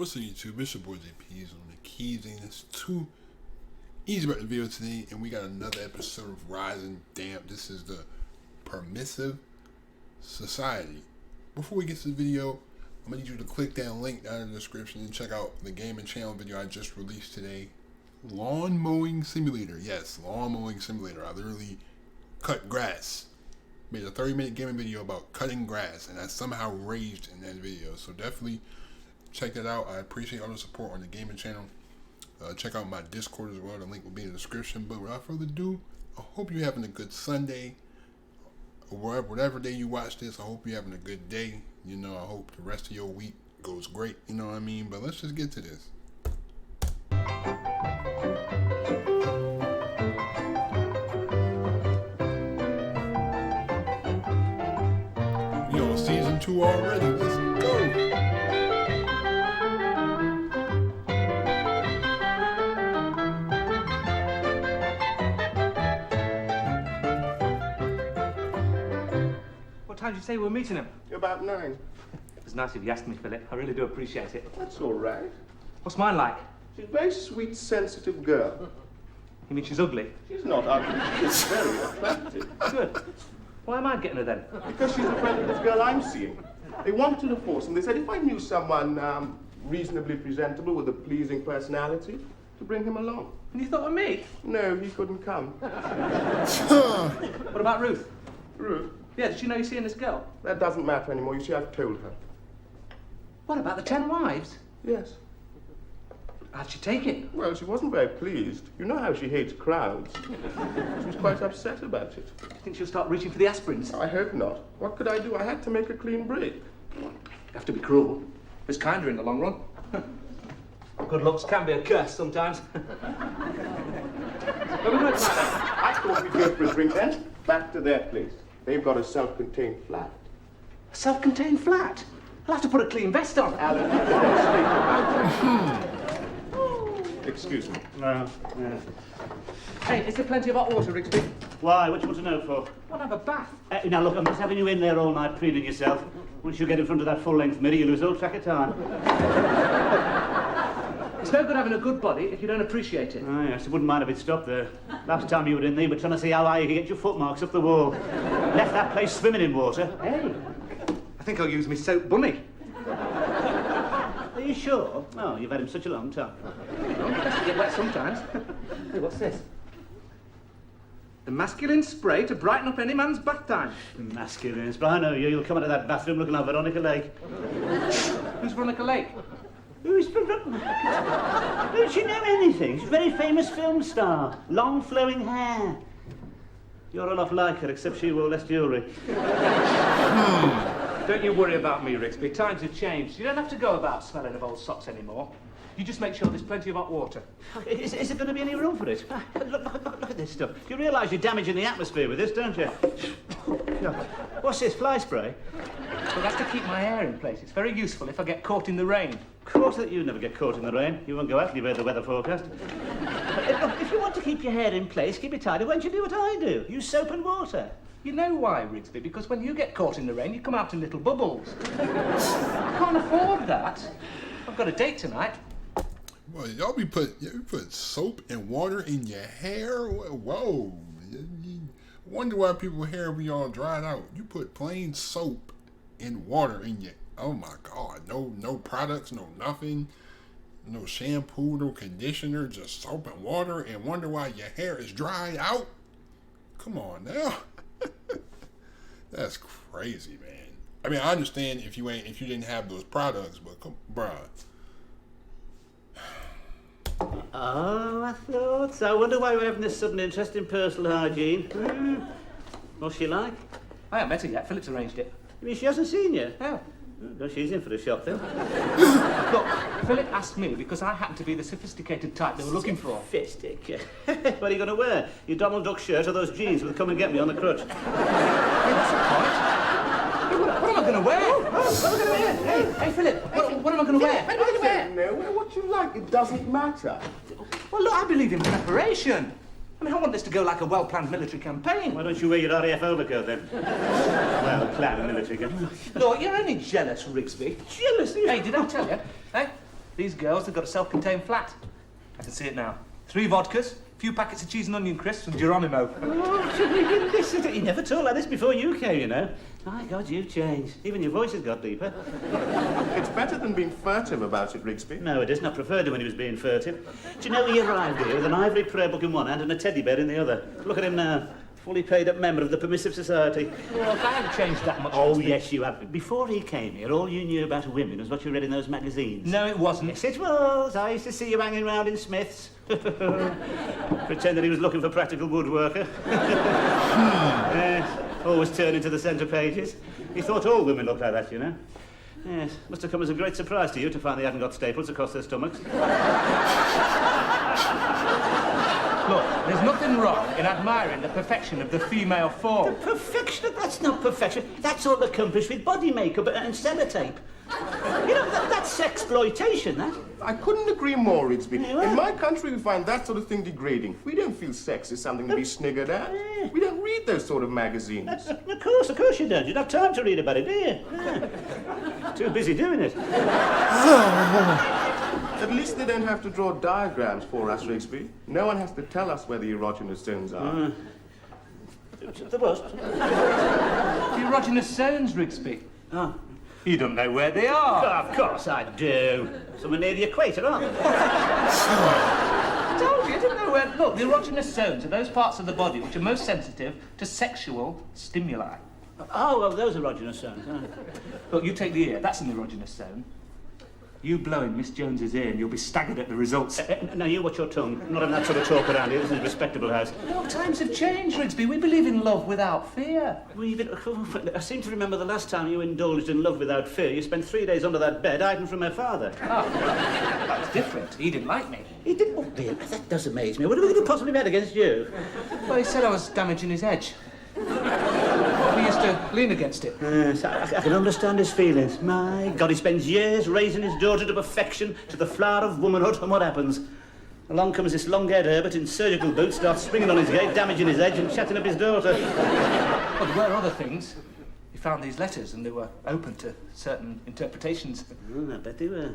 What's up, YouTube? It's your boy JP's on the keys, and it's too easy about the video today, and we got another episode of Rising Damp. This is the Permissive Society. Before we get to the video, I'm gonna need you to click that link down in the description and check out the gaming channel video I just released today. Lawn mowing simulator. Yes, lawn mowing simulator. I literally cut grass. Made a 30-minute gaming video about cutting grass, and I somehow raged in that video. So definitely check that out. I appreciate all the support on the gaming channel. Check out my Discord as well. The link will be in the description. But without further ado, I hope you're having a good Sunday. Or whatever day you watch this, I hope you're having a good day. You know, I hope the rest of your week goes great. You know what I mean? But let's just get to this. We on season 2 already. Let's go. What time did you say we were meeting him? About 9. It was nice of you asked me, Philip. I really do appreciate it. That's all right. What's mine like? She's a very sweet, sensitive girl. You mean she's ugly? She's not ugly. She's very attractive. Good. Why am I getting her then? Because she's a friend of this girl I'm seeing. They wanted to force him. They said if I knew someone reasonably presentable with a pleasing personality, to bring him along. And you thought of me? No, he couldn't come. What about Ruth? Ruth? Yeah, did she know you're seeing this girl? That doesn't matter anymore. You see, I've told her. What about the 10 wives? Yes. How'd she take it? Well, she wasn't very pleased. You know how she hates crowds. She was quite upset about it. You think she'll start reaching for the aspirins? I hope not. What could I do? I had to make a clean break. You have to be cruel. It's kinder in the long run. Good looks can be a curse sometimes. Where are we going tonight then? I thought we'd go for a drink then. Back to their place. They've got a self-contained flat. A self-contained flat? I'll have to put a clean vest on. Alan, you don't sleep about it. Excuse me. No, yeah. Hey, is there plenty of hot water, Rigsby? Why? What do you want to know for? I want to have a bath. Now look, I'm just having you in there all night preening yourself. Once you get in front of that full-length mirror, you lose all track of time. It's no good having a good body if you don't appreciate it. Oh, yes, I wouldn't mind if it stopped there. Last time you were in there, you were trying to see how high you could get your footmarks up the wall. Left that place swimming in water. Hey, I think I'll use my soap bunny. Are you sure? Oh, you've had him such a long time. Best to get wet sometimes. Hey, what's this? The masculine spray to brighten up any man's bath time. Masculine spray. I know you. You'll come out of that bathroom looking like Veronica Lake. Who's Veronica Lake? Who's Don't she know anything? She's a very famous film star. Long flowing hair. You're a lot like her, except she wore less jewellery. Don't you worry about me, Rigsby. Times have changed. You don't have to go about smelling of old socks anymore. You just make sure there's plenty of hot water. Is there going to be any room for it? Look at this stuff. You realise you're damaging the atmosphere with this, don't you? What's this, fly spray? Well, that's to keep my hair in place. It's very useful if I get caught in the rain. Caught that you never get caught in the rain. You won't go out till you've heard the weather forecast. Look, if you want to keep your hair in place, keep it tidy, why don't you do what I do? Use soap and water. You know why, Rigsby? Because when you get caught in the rain, you come out in little bubbles. I can't afford that. I've got a date tonight. Well, y'all be put soap and water in your hair? Whoa. Wonder why people's hair be all dried out. You put plain soap and water in your... Oh my God. No products, no nothing. No shampoo, no conditioner, just soap and water, and wonder why your hair is dried out? Come on now. That's crazy, man. I mean, I understand if you didn't have those products, but come, bruh. Oh, I thought so. I wonder why we're having this sudden interest in personal hygiene. What's she like? I haven't met her yet. Philip's arranged it. You mean she hasn't seen you? Oh. Oh, she's in for the shop then. Look, Philip asked me because I happen to be the sophisticated type they were looking for. Sophisticated? What are you going to wear? Your Donald Duck shirt or those jeans with come and get me on the crutch? Hey, that's a point. Hey, what am I going to wear? What am I going to wear? Hey, Philip, what am I going to wear? What am I going to wear? No, wear what you like. It doesn't matter. Well, look, I believe in preparation. I mean, I want this to go like a well-planned military campaign. Why don't you wear your RAF overcoat then? Well-planned military campaign. Look, you're only jealous, Rigsby. Jealous? Hey, did I tell you? Hey, These girls have got a self-contained flat. I can see it now. 3 vodkas, a few packets of cheese and onion crisps, and Geronimo. Oh, shouldn't you been listening? You never talked like this before you came, you know. My God, you've changed. Even your voice has got deeper. It's better than being furtive about it, Rigsby. No, it isn't. I preferred it when he was being furtive. Do you know he arrived here with an ivory prayer book in one hand and a teddy bear in the other? Look at him now. Fully paid up member of the Permissive Society. Well, I haven't changed that much. Oh, yes, you have. Before he came here, all you knew about women was what you read in those magazines. No, it wasn't. Yes, it was. I used to see you hanging around in Smith's. Pretending he was looking for practical woodworker. Yes, always turning to the centre pages. He thought all women looked like that, you know. Yes, must have come as a great surprise to you to find they hadn't got staples across their stomachs. Look, there's nothing wrong in admiring the perfection of the female form. Perfection? That's not perfection. That's all accomplished with body makeup and sellotape. You know, that's sexploitation, that. I couldn't agree more, Rigsby. Yeah. In my country, we find that sort of thing degrading. We don't feel sex is something to be sniggered at. Yeah. We don't read those sort of magazines. Of course you don't. You don't have time to read about it, do you? Yeah. Too busy doing it. At least they don't have to draw diagrams for us, Rigsby. No one has to tell us where the erogenous zones are. The what? The erogenous zones, Rigsby. Oh. You don't know where they are. Of course I do. Somewhere near the equator, aren't they? I told you, I didn't know where... Look, the erogenous zones are those parts of the body which are most sensitive to sexual stimuli. Oh, well, those erogenous zones. Look, you take the ear. That's an erogenous zone. You blow in Miss Jones's ear and you'll be staggered at the results. Now, you watch your tongue. Not having that sort of talk around here. This is a respectable house. No, times have changed, Rigsby. We believe in love without fear. I seem to remember the last time you indulged in love without fear, you spent 3 days under that bed hiding from her father. Oh, that was different. He didn't like me. He didn't? Oh, dear, that does amaze me. What have we possibly had against you? Well, he said I was damaging his edge. We used to lean against it. Yes, I can understand his feelings. My God, he spends years raising his daughter to perfection, to the flower of womanhood, and what happens? Along comes this long-haired Herbert in surgical boots, starts springing on his gate, damaging his edge, and chatting up his daughter. Well, there were other things. He found these letters, and they were open to certain interpretations. Oh, I bet they were.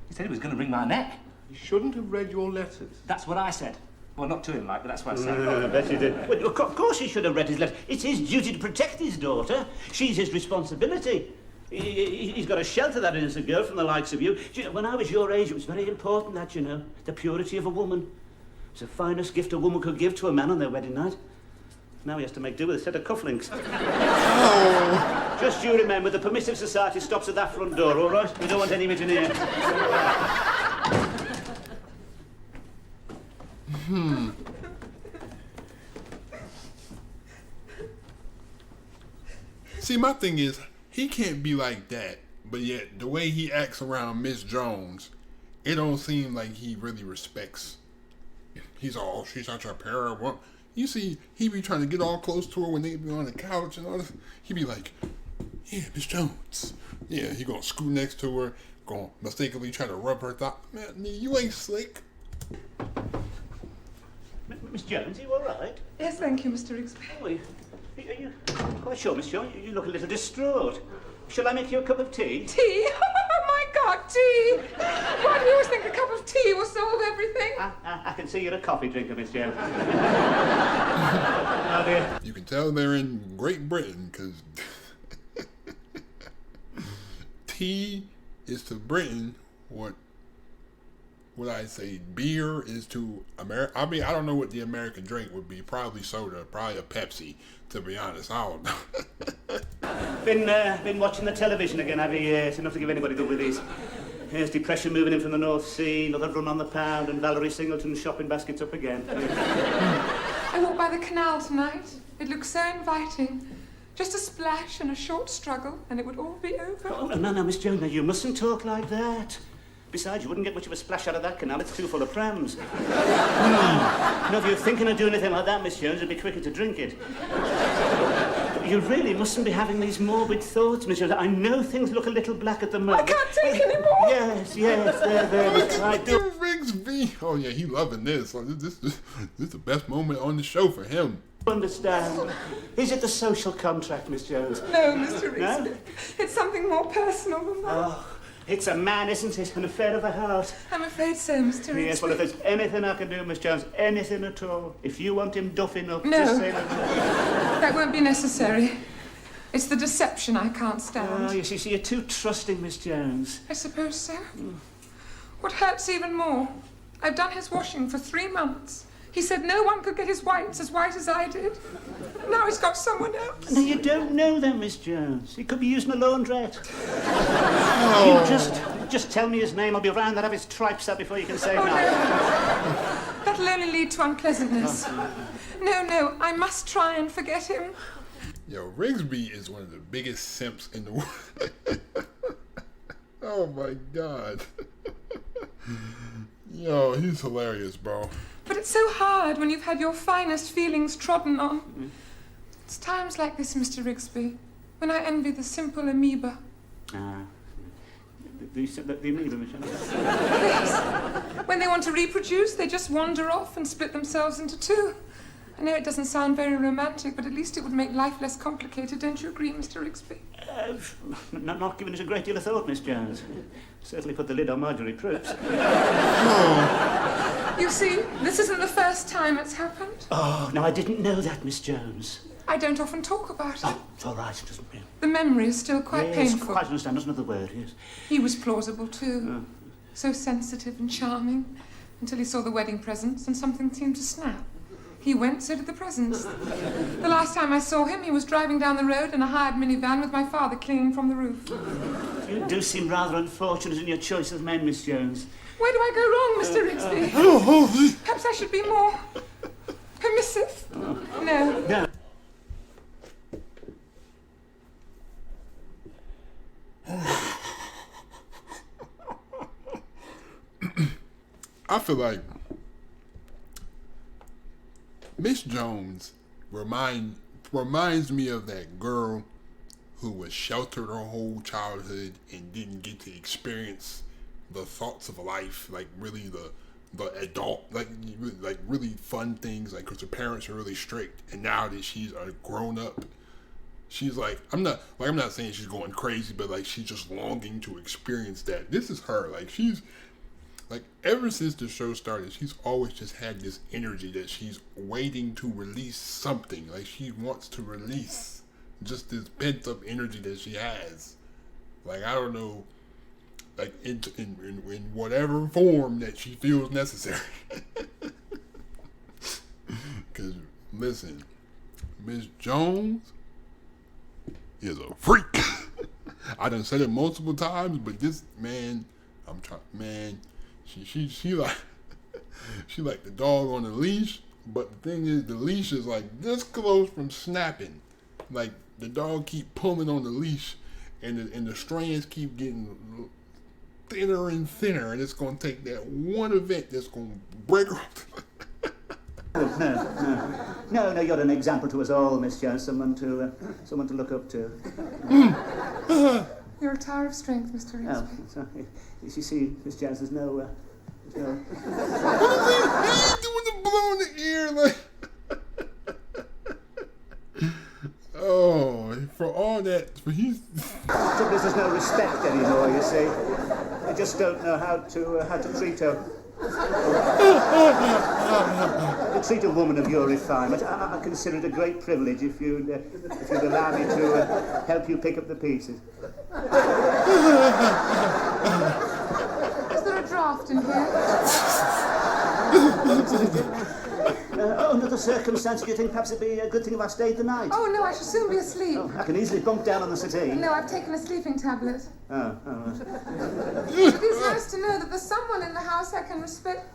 He said he was going to wring my neck. You shouldn't have read your letters. That's what I said. Well, not to him, like, but that's what I said. I bet you did. Well, of course he should have read his letter. It's his duty to protect his daughter. She's his responsibility. He's got to shelter that innocent girl from the likes of you. Do you know, when I was your age, it was very important that, you know, the purity of a woman. It's the finest gift a woman could give to a man on their wedding night. Now he has to make do with a set of cufflinks. Oh. Just you remember, the Permissive Society stops at that front door, all right? We don't want any of it in here. See, my thing is, he can't be like that, but yet the way he acts around Miss Jones, it don't seem like he really respects. He's all, she's not your parent. Well, you see, he be trying to get all close to her when they be on the couch and all this. He be like, yeah, Miss Jones. Yeah, he gonna scoot next to her, gonna mistakenly try to rub her thigh. Man, you ain't slick. Miss Jones, are you all right? Yes, thank you, Mr. Rigsby. Oh, are you quite sure, Miss Jones? You look a little distraught. Shall I make you a cup of tea? Tea? Oh, my God, tea! Why do you always think a cup of tea will solve everything? I can see you're a coffee drinker, Miss Jones. Oh, dear. You can tell they're in Great Britain, because tea is to Britain what I say beer is to America. I mean, I don't know what the American drink would be. Probably soda, probably a Pepsi, to be honest. I don't know. Been watching the television again, have you? It's enough to give anybody the willies. Here's depression moving in from the North Sea, another run on the pound, and Valerie Singleton's shopping baskets up again. I walked by the canal tonight. It looked so inviting. Just a splash and a short struggle, and it would all be over. Oh, no, Miss Jones, you mustn't talk like that. Besides, you wouldn't get much of a splash out of that canal. It's too full of prams. No, if you're thinking of doing anything like that, Miss Jones, it'd be quicker to drink it. You really mustn't be having these morbid thoughts, Miss Jones. I know things look a little black at the moment. I can't take any more! Yes, there. I do. Rigsby. Oh, yeah, he loving this. This is the best moment on the show for him. Understand. Is it the social contract, Miss Jones? No, Mr. Rigsby. No? It's something more personal than that. Oh, It's a man, isn't it? An affair of the heart. I'm afraid so, Mr. Rigsby. Yes, well, if there's anything I can do, Miss Jones, anything at all, if you want him duffing up, No. just say that. That won't be necessary. It's the deception I can't stand. Oh, you see, you're too trusting, Miss Jones. I suppose so. What hurts even more, I've done his washing for 3 months. He said no one could get his whites as white as I did. Now he's got someone else. No, you don't know that, Miss Jones. He could be using a laundrette. You just tell me his name. I'll be round and have his tripes up before you can say Oh, no. no. That'll only lead to unpleasantness. No, I must try and forget him. Yo, Rigsby is one of the biggest simps in the world. Oh my God. Yo, he's hilarious, bro. But it's so hard when you've had your finest feelings trodden on. It's times like this, Mr. Rigsby, when I envy the simple amoeba. Ah. The amoeba, Miss Jones. Yes. When they want to reproduce, they just wander off and split themselves into 2. I know it doesn't sound very romantic, but at least it would make life less complicated, don't you agree, Mr. Rigsby? Not giving it a great deal of thought, Miss Jones. Certainly put the lid on Marjorie Proops. You see, this isn't the first time it's happened. Oh, no, I didn't know that, Miss Jones. I don't often talk about it. Oh, it's all right, it doesn't mean. The memory is still quite Yes, painful. quite understand, that's another word, yes. He was plausible too. So sensitive and charming, until he saw the wedding presents and something seemed to snap. He went, so did the presents. The last time I saw him, he was driving down the road in a hired minivan with my father clinging from the roof. You do seem rather unfortunate in your choice of men, Miss Jones. Where do I go wrong, Mr. Rigsby? Perhaps I should be more permissive. No. No. I feel like Miss Jones reminds me of that girl who was sheltered her whole childhood and didn't get to experience the thoughts of life, like really the adult, like really fun things, like because her parents are really strict, and now that she's a grown up, she's like, I'm not saying she's going crazy, but like she's just longing to experience that. This is her, like she's like ever since the show started, she's always just had this energy that she's waiting to release something, like she wants to release just this pent up energy that she has. Like I don't know. Like in whatever form that she feels necessary. Because listen, Miss Jones is a freak. I done said it multiple times, but this man, she like she like the dog on the leash. But the thing is, the leash is like this close from snapping. Like the dog keep pulling on the leash, and the strands keep getting thinner and thinner, and it's going to take that one event that's going to break her up. No, you're an example to us all, Miss Jones, someone to look up to. You're a tower of strength, Mr. Rigsby. Oh, sorry. You see, Miss Jones, there's no... What is he doing the blow in the ear? Like, oh, for all that, he's... There's no respect anymore, you see. They just don't know how to treat her. To treat a woman of your refinement. I consider it a great privilege if you'd allow me to help you pick up the pieces. Is there a draft in here? Under the circumstances, do you think perhaps it'd be a good thing if I stayed the night? Oh, no, I shall soon be asleep. Oh, I can easily bunk down on the settee. No, I've taken a sleeping tablet. Oh. It is nice to know that there's someone in the house I can respect.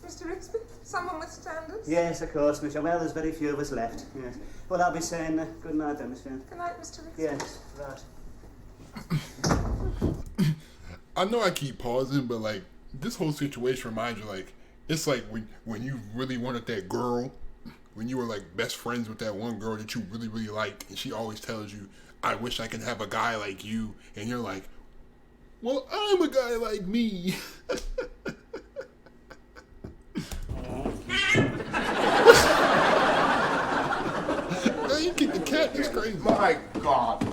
Mr. Rigsby? Someone with standards? Yes, of course, Miss Jones. Well, there's very few of us left. Yes. Well, I'll be saying good night then, Miss Jones. Good night, Mr. Rigsby. Yes, right. I know I keep pausing, but like this whole situation reminds you, like it's like when you really wanted that girl, when you were like best friends with that one girl that you really really liked, and she always tells you, "I wish I could have a guy like you," and you're like, "Well, I'm a guy like me." Now you kick the cat. It's crazy. My God.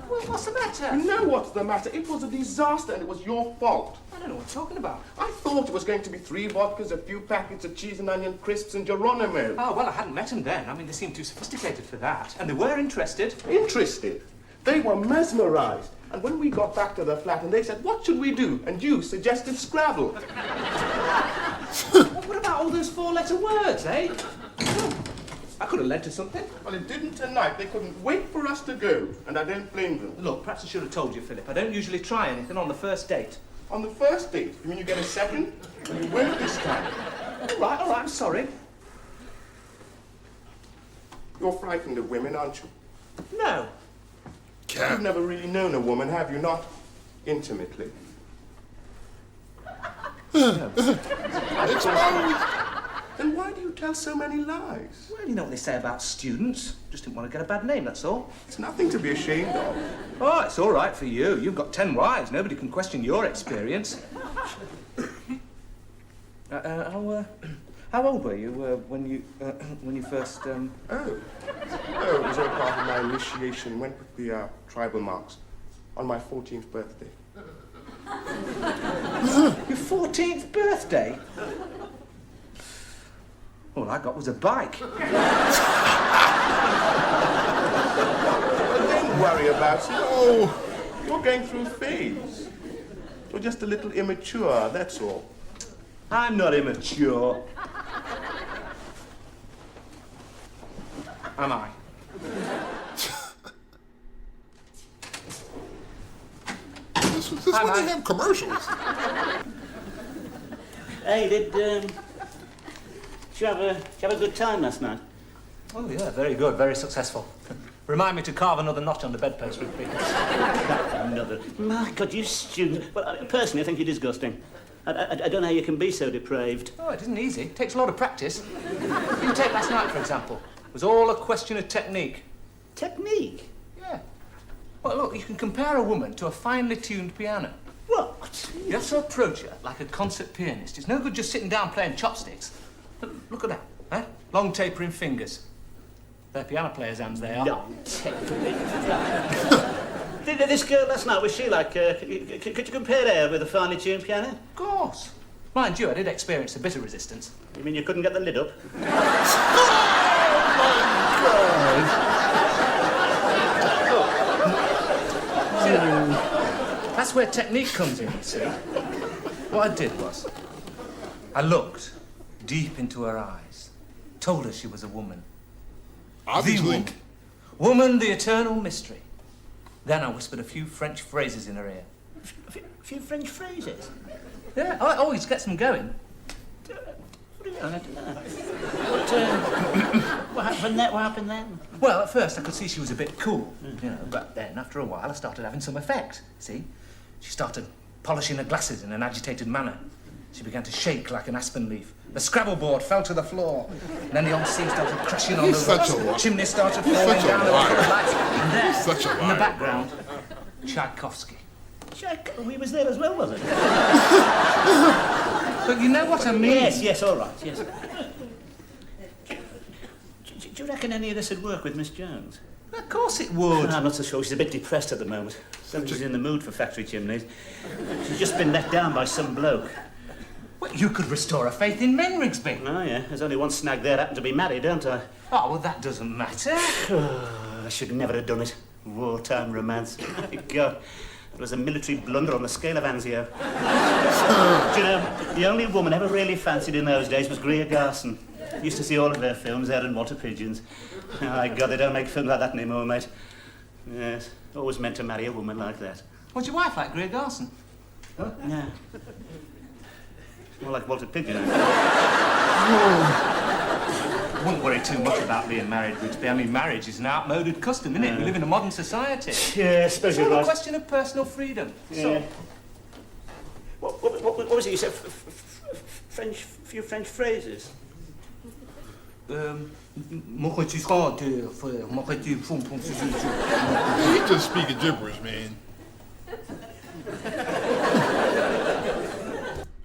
Well, what's the matter? matter? You know what's the matter? It was a disaster and it was your fault. I don't know what you're talking about. I thought it was going to be 3 vodkas, a few packets of cheese and onion crisps and Geronimo. Oh, well, I hadn't met them then. I mean, they seemed too sophisticated for that. And they were interested. Interested? They were mesmerized. And when we got back to the flat and they said, what should we do? And you suggested Scrabble. What about all those 4-letter words, eh? I could have led to something. Well, it didn't tonight. They couldn't wait for us to go. And I don't blame them. Look, perhaps I should have told you, Philip. I don't usually try anything on the first date. On the first date? You mean you get a second? And you won't this time. All right, I'm sorry. You're frightened of women, aren't you? No. You've never really known a woman, have you? Not intimately. Then why do you tell so many lies? Well, you know what they say about students. Just didn't want to get a bad name, that's all. It's nothing to be ashamed of. Oh, it's all right for you. You've got 10 wives. Nobody can question your experience. How old were you when you first? Oh, it was all part of my initiation. Went with the tribal marks on my 14th birthday. Your 14th birthday? All I got was a bike. But don't worry about it. Oh, you're going through a phase. You're just a little immature, that's all. I'm not immature. Am I? This when they have commercials. Hey, did you have a good time last night? Oh, yeah, very good, very successful. Remind me to carve another notch on the bedpost, Rigsby. Another. My God, you student. Well, personally, I think you're disgusting. I don't know how you can be so depraved. Oh, it isn't easy. It takes a lot of practice. You take last night, for example. It was all a question of technique. Technique? Yeah. Well, look, you can compare a woman to a finely tuned piano. What? You have to approach her like a concert pianist. It's no good just sitting down playing chopsticks. Look at that, eh? Long tapering fingers. They're piano players' hands, they are. Long tapering. This girl last night, was she like, could you compare her with a finely tuned piano? Of course. Mind you, I did experience a bit of resistance. You mean you couldn't get the lid up? See, that's where technique comes in, you see. What I did was, I looked deep into her eyes, told her she was a woman. Obviously. The woman. Woman, the eternal mystery. Then I whispered a few French phrases in her ear. A few French phrases? Yeah, I always get them going. What do you mean? I don't know. What happened then? Well, at first I could see she was a bit cool, you know, but then after a while I started having some effect, see? She started polishing her glasses in an agitated manner. She began to shake like an aspen leaf. The Scrabble board fell to the floor. And then the old scene started crashing on the roof. Chimney started falling down the lights. And there, in the background, Tchaikovsky. We was there as well, was it? But you know what I mean? Yes, all right, yes. Do you reckon any of this would work with Miss Jones? Of course it would. I'm not so sure. She's a bit depressed at the moment. Don't think she's in the mood for factory chimneys. She's just been let down by some bloke. Well, you could restore her faith in men, Rigsby. Oh, yeah. There's only one snag there. Happened to be married, don't I? Oh, well, that doesn't matter. I should never have done it. Wartime romance. My God. It was a military blunder on the scale of Anzio. Do you know, the only woman ever really fancied in those days was Greer Garson. Used to see all of her films there in water pigeons. Oh, my God, they don't make films like that anymore, mate. Yes, always meant to marry a woman like that. What's your wife like, Greer Garson? Huh? No. More like Walter Pigeon. Wouldn't worry too much about being married, Rigsby. I mean, marriage is an outmoded custom, isn't it? We live in a modern society. Yeah, I suppose It's you're all right. a question of personal freedom. Yeah. So, What was it you said? Few French phrases? He just speaking gibberish, man.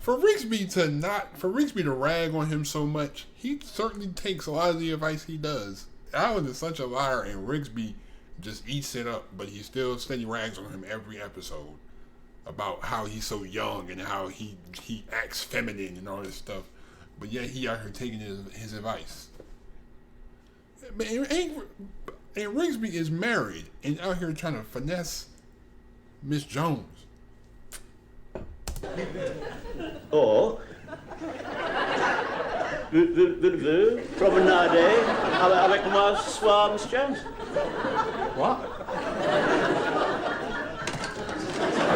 For Rigsby to rag on him so much, he certainly takes a lot of the advice he does. I was such a liar, and Rigsby just eats it up, but he still steady rags on him every episode about how he's so young and how he acts feminine and all this stuff. But yet he out here taking his advice. And Rigsby is married and out here trying to finesse Miss Jones. Or promenade avec moi ce soir, Miss Jones. What?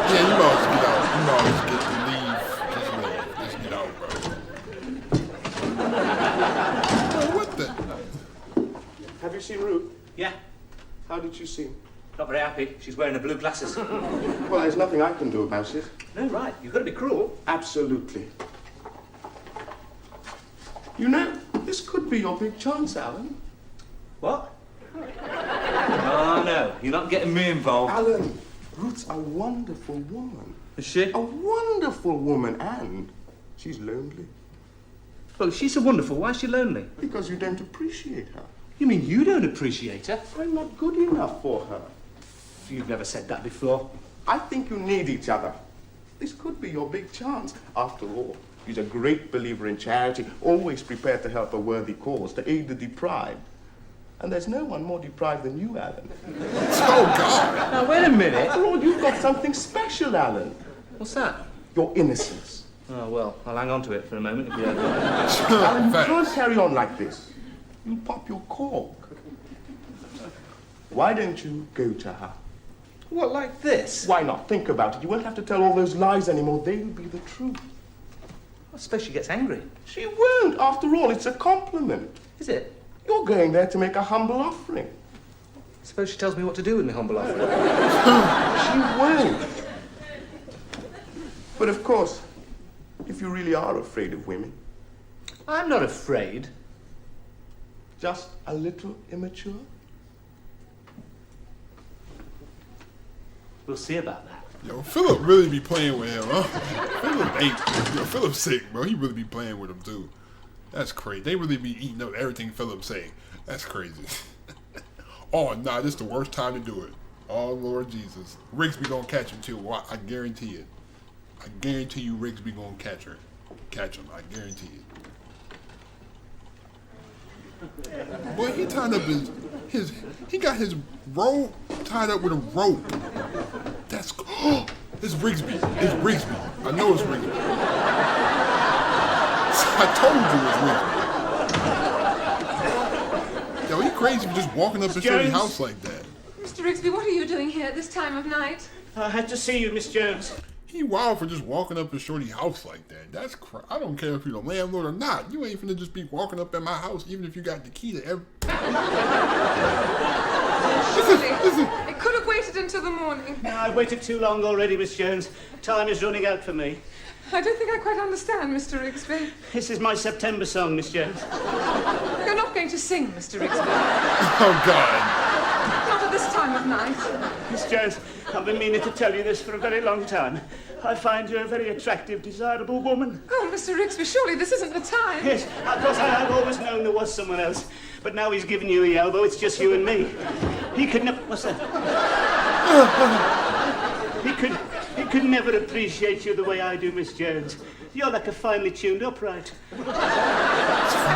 Yeah, you always get out. You always get to leave. Just leave. Just get out, bro. Bro, what the? Have you seen Ruth? Yeah. How did you seem? Not very happy. She's wearing her blue glasses. Well, there's nothing I can do about it. No, right. You've got to be cruel. Absolutely. You know, this could be your big chance, Alan. What? Oh, no. You're not getting me involved. Alan, Ruth's a wonderful woman. Is she? A wonderful woman, and she's lonely. Well, she's so wonderful. Why is she lonely? Because you don't appreciate her. You mean you don't appreciate her? I'm not good enough for her. You've never said that before. I think you need each other. This could be your big chance. After all, she's a great believer in charity, always prepared to help a worthy cause, to aid the deprived. And there's no one more deprived than you, Alan. Oh, God. Now, wait a minute. After all, you've got something special, Alan. What's that? Your innocence. Oh, well, I'll hang on to it for a moment if you don't mind. Alan, you Thanks. can't carry on like this. You'll pop your cork. Why don't you go to her? What, like this? Why not? Think about it. You won't have to tell all those lies anymore. They'll be the truth. I suppose she gets angry. She won't. After all, it's a compliment. Is it? You're going there to make a humble offering. I suppose she tells me what to do with my humble offering. She won't. But of course, if you really are afraid of women, I'm not afraid. just a little immature. We'll see about that. Yo, Philip really be playing with him, huh? Philip's sick, bro. He really be playing with him, too. That's crazy. They really be eating up everything Philip's saying. That's crazy. Oh, nah, this is the worst time to do it. Oh, Lord Jesus. Rigsby gonna catch him, too. I guarantee it. I guarantee you Rigsby gonna catch her. Catch him. I guarantee it. Boy, he tied up he got his robe tied up with a rope. That's, it's Rigsby. It's Rigsby. I know it's Rigsby. I told you it's Rigsby. Yo, he crazy for just walking up his dirty house like that. Mr. Rigsby, what are you doing here at this time of night? I had to see you, Miss Jones. He wild for just walking up his shorty house like that. That's I don't care if you're the landlord or not. You ain't finna just be walking up at my house even if you got the key to every... Surely, it could have waited until the morning. I've waited too long already, Miss Jones. Time is running out for me. I don't think I quite understand, Mr. Rigsby. This is my September song, Miss Jones. You're not going to sing, Mr. Rigsby. Oh, God. Not at this time of night. Miss Jones, I've been meaning to tell you this for a very long time. I find you a very attractive, desirable woman. Oh, Mr. Rigsby, surely this isn't the time. Yes, of course, I've always known there was someone else. But now he's given you the elbow, it's just you and me. He could never... What's that? He could never appreciate you the way I do, Miss Jones. You're like a finely tuned upright.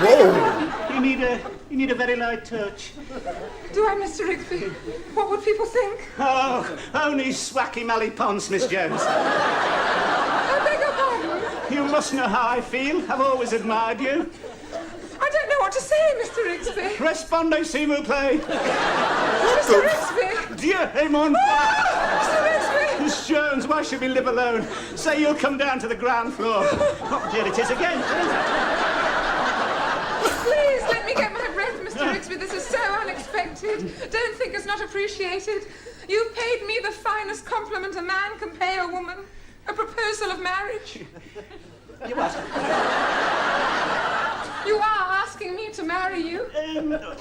Whoa. You need a very light touch. Do I, Mr. Rigsby? What would people think? Oh, only swacky mally ponce, Miss Jones. I beg your pardon. You must know how I feel. I've always admired you. I don't know what to say, Mr. Rigsby. Respondez, s'il vous plaît. Mr. Rigsby. Dieu est mon... Mr. Rigsby. Miss Jones, why should we live alone? Say you'll come down to the ground floor. Oh, here it is again. Please, let me get my breath, Mr. Rigsby. This is so unexpected. Don't think it's not appreciated. You've paid me the finest compliment a man can pay a woman. A proposal of marriage. You what? You are asking me to marry you? Not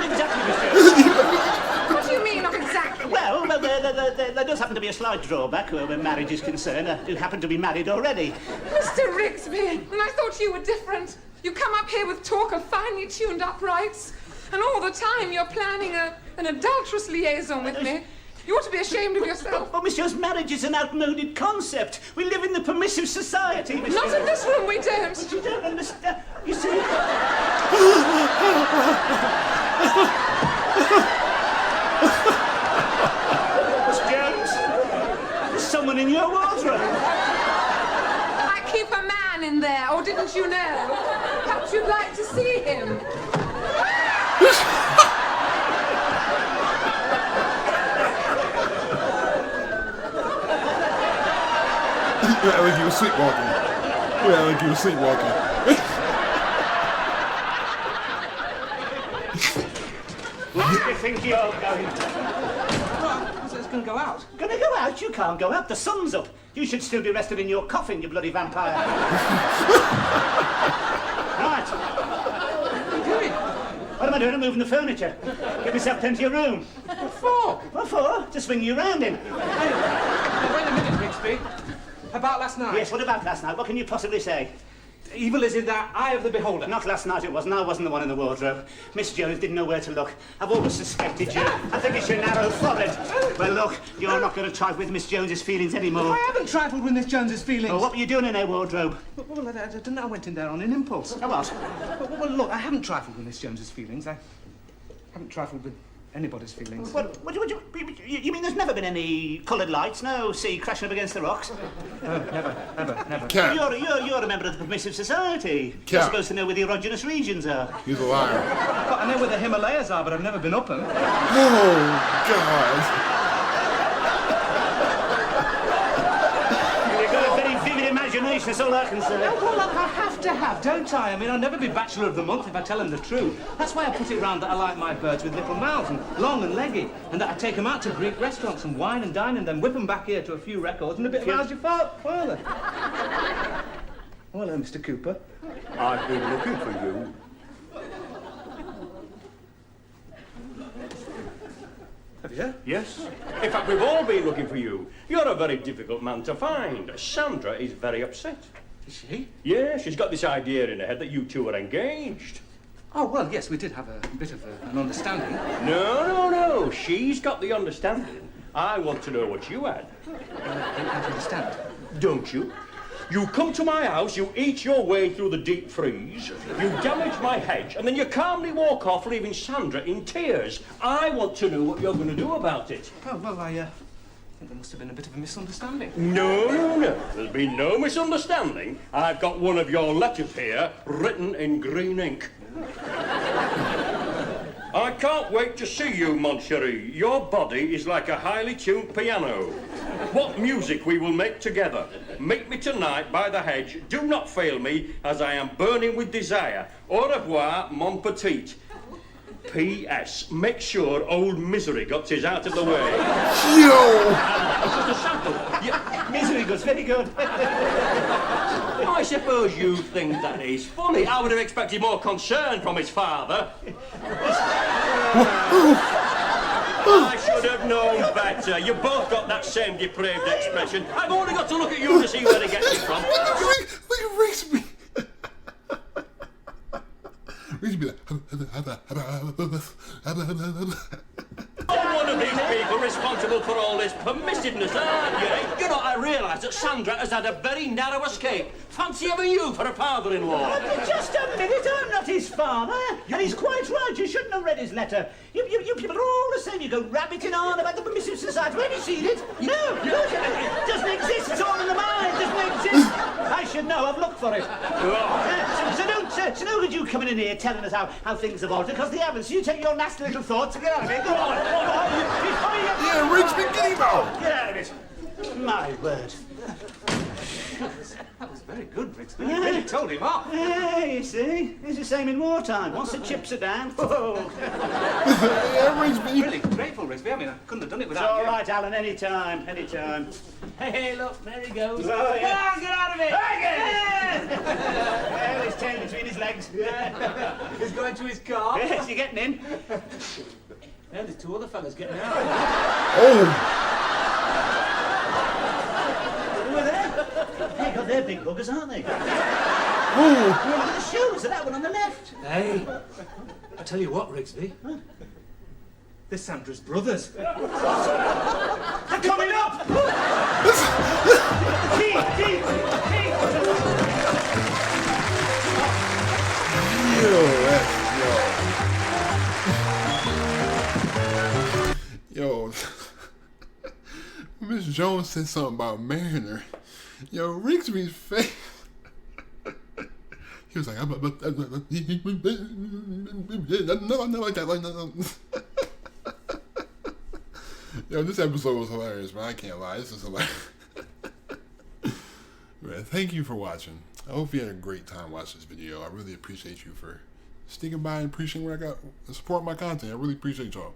exactly, Miss Jones. What do you mean, not exactly? Well, there does happen to be a slight drawback where marriage is concerned. I do happen to be married already. Mr. Rigsby, and I thought you were different. You come up here with talk of finely tuned uprights. And all the time you're planning an adulterous liaison with me. You ought to be ashamed of yourself. But Miss Jones, marriage is an outmoded concept. We live in the permissive society, Miss Not Jones. in this room, we don't. But you don't understand. You see... Miss Jones, there's someone in your wardrobe. I keep a man in there, or didn't you know? Perhaps you'd like to see him. Like you were sleepwalking. Yeah, like you were sleepwalking. Where do you think you're going? What? It's going to go out. Gonna go out? You can't go out. The sun's up. You should still be rested in your coffin, you bloody vampire. Right. What are you doing? What am I doing? I'm moving the furniture. Give myself plenty of room. What for? What for? To swing you round in. Hey, wait a minute, Rigsby. About last night? Yes, what about last night? What can you possibly say? Evil is in that eye of the beholder. Not last night it wasn't. I wasn't the one in the wardrobe. Miss Jones didn't know where to look. I've always suspected you. I think it's your narrow forehead. Well, look, you're not going to trifle with Miss Jones's feelings anymore. I haven't trifled with Miss Jones's feelings. Well, what were you doing in her wardrobe? Well, I don't know. I went in there on an impulse. Oh, what? Well, look, I haven't trifled with Miss Jones's feelings. I haven't trifled with anybody's feelings. What you mean there's never been any coloured lights? No sea crashing up against the rocks? No, never. Cat. You're a member of the Permissive Society. You're Cat. supposed to know where the erogenous regions are. He's a liar. But I know where the Himalayas are, but I've never been up them. Oh, God. You've got a very vivid imagination, that's all I can say. Well, look, I have to have, don't I? I mean, I'll never be Bachelor of the Month if I tell him the truth. That's why I put it round that I like my birds with little mouths and long and leggy, and that I take them out to Greek restaurants and wine and dine and then whip them back here to a few records and a bit of how's your father. Well, Mr. Cooper. I've been looking for you. Have you? Yes. In fact, we've all been looking for you. You're a very difficult man to find. Sandra is very upset. Is she? Yeah, she's got this idea in her head that you two are engaged. Oh, well, yes, we did have a bit of an understanding. No. She's got the understanding. I want to know what you had. I don't understand. Don't you? You come to my house, you eat your way through the deep freeze, you damage my hedge, and then you calmly walk off, leaving Sandra in tears. I want to know what you're going to do about it. Oh, well, I think there must have been a bit of a misunderstanding. No. There's been no misunderstanding. I've got one of your letters here, written in green ink. I can't wait to see you, mon chéri. Your body is like a highly tuned piano. What music we will make together. Meet me tonight by the hedge. Do not fail me, as I am burning with desire. Au revoir, mon petit. P.S. Make sure old Misery got his out of the way. Yo! It's just a sample. Misery good's very good. I suppose you think that is funny. I would have expected more concern from his father. I should have known better. You both got that same depraved expression. I've only got to look at you to see where he gets it from. Look at Rigsby. Rigsby like... One of these people responsible for all this permissiveness, aren't you? You know, I realise that Sandra has had a very narrow escape. Fancy having you for a father-in-law. Just a minute, I'm not his father. And he's quite right, you shouldn't have read his letter. You people are all the same. You go rabbiting on about the Permissive Society. Have you seen it? No, it doesn't exist. It's all in the mind. It doesn't exist. I should know. I've looked for it. So no good you coming in here telling us how things have altered, because they haven't. So you take your nasty little thoughts and get out of here. Go on. Yeah, Rigsby, get him out. Get out of it. My word. That was very good, Rigsby. You really told him off. Yeah, you see. It's the same in wartime. Once the chips are down, whoa. Yeah, Rigsby. Really grateful, Rigsby. I mean, I couldn't have done it It's without all you. right, Alan, anytime. Hey, look, there he goes. Oh, yeah. Come on, get out of it! Well, his tail between his legs. He's going to his car. Yes, you're getting in. Yeah, there's two other fellas getting out. Oh, Who are they? Hey, God, they're big buggers, aren't they? Oh, Yeah, look at the shoes, that one on the left. Hey, I tell you what, Rigsby. They're Sandra's brothers. They're coming up! Key! Yo, Miss Jones said something about marrying her. Yo, Rigsby's face. He was like, I'm not like that. Yo, this episode was hilarious, man. I can't lie. This is hilarious. Man, thank you for watching. I hope you had a great time watching this video. I really appreciate you for sticking by and appreciating what I got, support my content. I really appreciate y'all.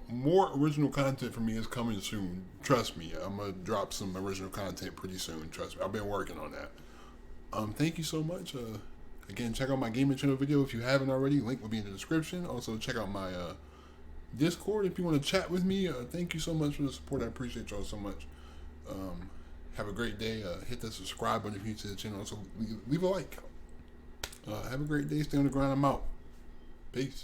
More original content from me is coming soon. Trust me, I'm gonna drop some original content pretty soon. Trust me, I've been working on that. Thank you so much. Again, check out my gaming channel video if you haven't already. Link will be in the description. Also, check out my Discord if you want to chat with me. Thank you so much for the support. I appreciate y'all so much. Have a great day. Hit the subscribe button if you're new to the channel. Also, leave a like. Have a great day. Stay on the grind. I'm out. Peace.